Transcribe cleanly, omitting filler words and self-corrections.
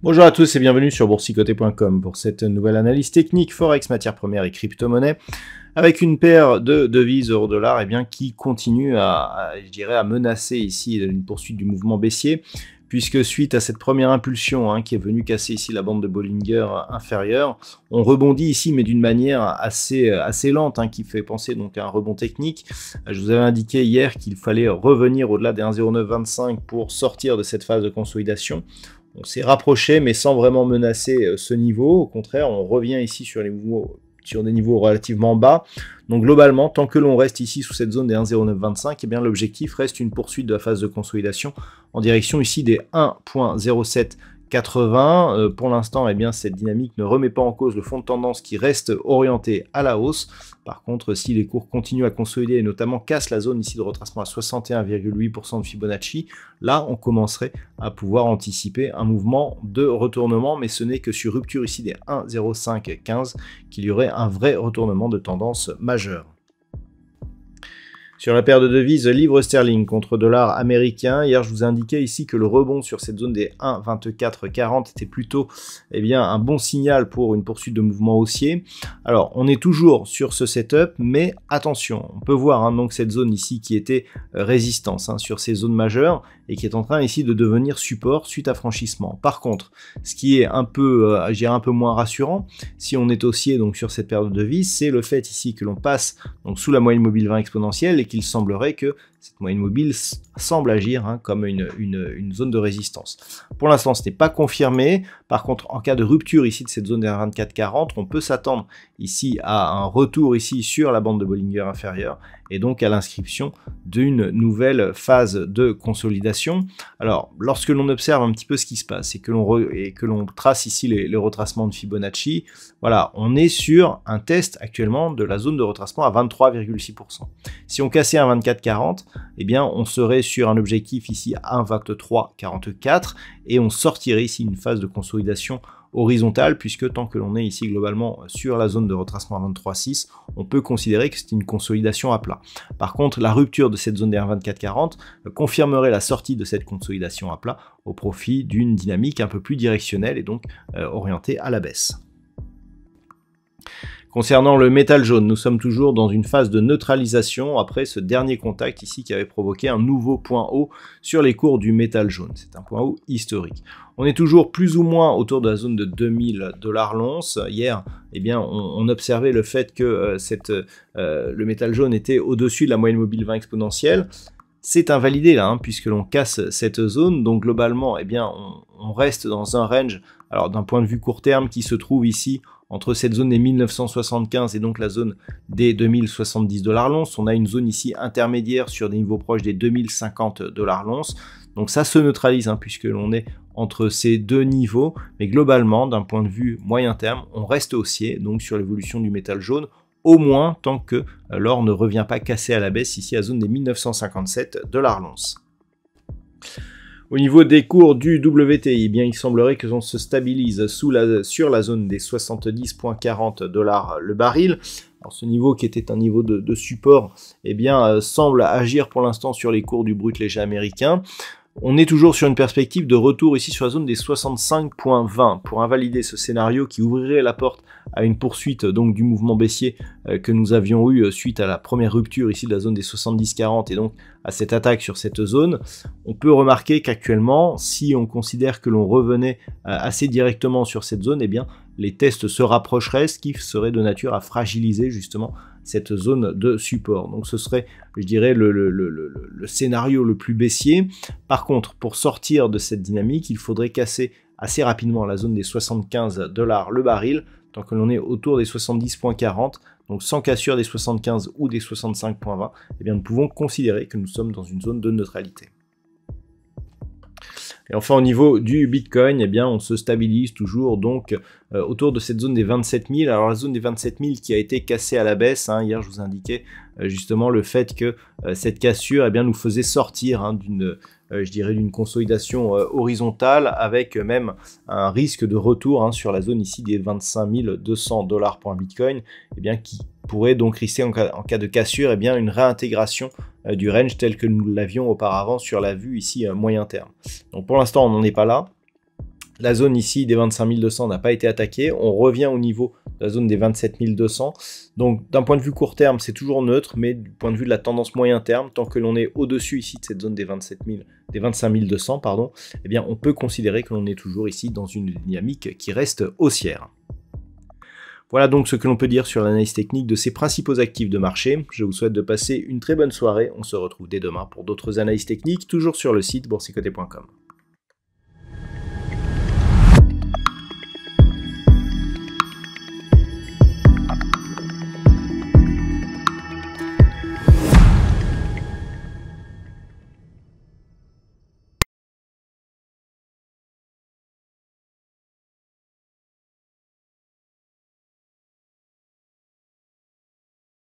Bonjour à tous et bienvenue sur boursicoté.com pour cette nouvelle analyse technique Forex, matières premières et crypto-monnaies avec une paire de devises euro-dollar qui continue à menacer ici une poursuite du mouvement baissier puisque suite à cette première impulsion qui est venue casser ici la bande de Bollinger inférieure, on rebondit ici mais d'une manière assez lente qui fait penser donc à un rebond technique. Je vous avais indiqué hier qu'il fallait revenir au-delà des 1,0925 pour sortir de cette phase de consolidation. On s'est rapproché mais sans vraiment menacer ce niveau. Au contraire, on revient ici sur des niveaux relativement bas. Donc globalement, tant que l'on reste ici sous cette zone des 1,0925, eh bien l'objectif reste une poursuite de la phase de consolidation en direction ici des 1,0780. Pour l'instant, eh bien cette dynamique ne remet pas en cause le fond de tendance qui reste orienté à la hausse. Par contre, si les cours continuent à consolider et notamment cassent la zone ici de retracement à 61,8% de Fibonacci, là on commencerait à pouvoir anticiper un mouvement de retournement, mais ce n'est que sur rupture ici des 1,0515 qu'il y aurait un vrai retournement de tendance majeure. Sur la paire de devises livre sterling contre dollar américain, hier je vous indiquais ici que le rebond sur cette zone des 1,2440 était plutôt un bon signal pour une poursuite de mouvement haussier. Alors on est toujours sur ce setup, mais attention, on peut voir donc cette zone ici qui était résistance sur ces zones majeures et qui est en train ici de devenir support suite à franchissement. Par contre, ce qui est un peu moins rassurant, si on est haussier donc sur cette paire de devises, c'est le fait ici que l'on passe donc sous la moyenne mobile 20 exponentielle et qu'il semblerait que cette moyenne mobile semble agir comme une zone de résistance. Pour l'instant, ce n'est pas confirmé. Par contre, en cas de rupture ici de cette zone des 1,2440, on peut s'attendre ici à un retour ici sur la bande de Bollinger inférieure et donc à l'inscription d'une nouvelle phase de consolidation. Alors, lorsque l'on observe un petit peu ce qui se passe et que l'on trace ici les retracements de Fibonacci, voilà, on est sur un test actuellement de la zone de retracement à 23,6%. Si on cassait un 24,40, eh bien, on serait sur un objectif ici à 1,2344 et on sortirait ici une phase de consolidation horizontale, puisque tant que l'on est ici globalement sur la zone de retracement à 23,6, on peut considérer que c'est une consolidation à plat. Par contre, la rupture de cette zone des 1,2440 confirmerait la sortie de cette consolidation à plat au profit d'une dynamique un peu plus directionnelle et donc orientée à la baisse. Concernant le métal jaune, nous sommes toujours dans une phase de neutralisation après ce dernier contact ici qui avait provoqué un nouveau point haut sur les cours du métal jaune. C'est un point haut historique. On est toujours plus ou moins autour de la zone de 2000 $ l'once. Hier, on observait le fait que le métal jaune était au-dessus de la moyenne mobile 20 exponentielle. C'est invalidé là, puisque l'on casse cette zone. Donc globalement, on reste dans un range, alors d'un point de vue court terme, qui se trouve ici entre cette zone des 1975 et donc la zone des 2070 $ l'once. On a une zone ici intermédiaire sur des niveaux proches des 2050 $ l'once. Donc ça se neutralise puisque l'on est entre ces deux niveaux. Mais globalement, d'un point de vue moyen terme, on reste haussier donc sur l'évolution du métal jaune, au moins tant que l'or ne revient pas casser à la baisse ici à zone des 1957 $ l'once. Au niveau des cours du WTI, il semblerait que l'on se stabilise sur la zone des 70,40 $ le baril. Alors ce niveau qui était un niveau de support, semble agir pour l'instant sur les cours du brut léger américain. On est toujours sur une perspective de retour ici sur la zone des 65,20 pour invalider ce scénario qui ouvrirait la porte à une poursuite donc du mouvement baissier que nous avions eu suite à la première rupture ici de la zone des 70,40 et donc à cette attaque sur cette zone. On peut remarquer qu'actuellement, si on considère que l'on revenait assez directement sur cette zone, les tests se rapprocheraient, ce qui serait de nature à fragiliser justement cette zone de support. Donc ce serait, je dirais, le scénario le plus baissier. Par contre, pour sortir de cette dynamique, il faudrait casser assez rapidement la zone des 75 $ le baril, tant que l'on est autour des 70,40, donc sans cassure des 75 ou des 65,20, nous pouvons considérer que nous sommes dans une zone de neutralité. Et enfin au niveau du Bitcoin, eh bien on se stabilise toujours donc autour de cette zone des 27 000. Alors la zone des 27 000 qui a été cassée à la baisse, hein. Hier je vous indiquais justement le fait que cette cassure eh bien, nous faisait sortir hein, je dirais d'une consolidation horizontale avec même un risque de retour hein, sur la zone ici des 25 200 $ pour un Bitcoin, eh bien, qui pourrait donc risquer en cas de cassure eh bien, une réintégration du range tel que nous l'avions auparavant sur la vue ici moyen terme. Donc pour l'instant on n'en est pas là. La zone ici des 25 200 n'a pas été attaquée. On revient au niveau de la zone des 27 200. Donc d'un point de vue court terme, c'est toujours neutre, mais du point de vue de la tendance moyen terme, tant que l'on est au-dessus ici de cette zone des 25 200, pardon, eh bien on peut considérer que l'on est toujours ici dans une dynamique qui reste haussière. Voilà donc ce que l'on peut dire sur l'analyse technique de ces principaux actifs de marché. Je vous souhaite de passer une très bonne soirée. On se retrouve dès demain pour d'autres analyses techniques, toujours sur le site boursicoté.com.